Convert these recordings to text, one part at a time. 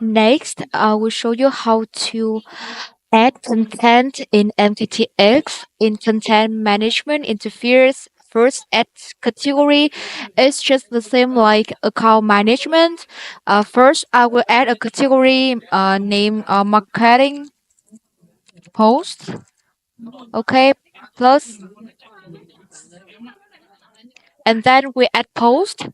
Next, I will show you how to add content in MKT X. In content management interface, first add category. It's just the same like account management. First, I will add a category name marketing post. Okay, plus, and then we add post.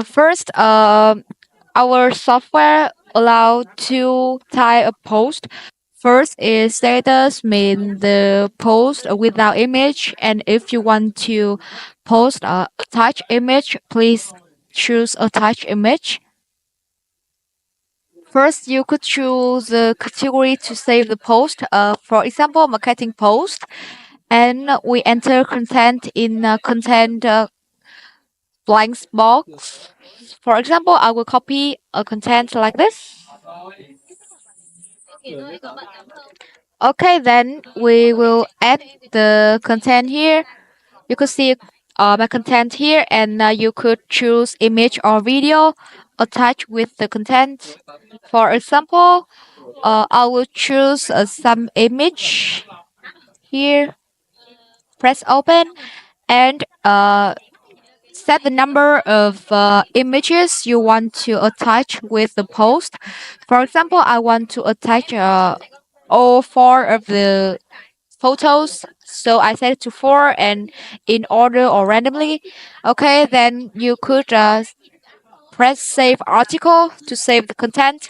First, our software allow to type a post. First is status mean the post without image, and if you want to post a attach image, please choose attach image. First, you could choose the category to save the post. For example, marketing post, and we enter content in content blank box. For example, I will copy a content like this. Okay, then we will add the content here. You could see my content here, and you could choose image or video attached with the content. For example, I will choose some image here. Press open and set the number of images you want to attach with the post. For example, I want to attach all four of the photos. So I set it to four and in order or randomly. Okay, then you could press save article to save the content.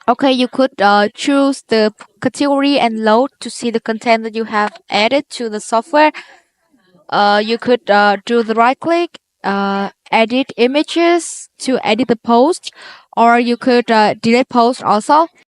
Okay, you could choose the category and load to see the content that you have added to the software. You could do the right click, edit images to edit the post, or you could delete post also.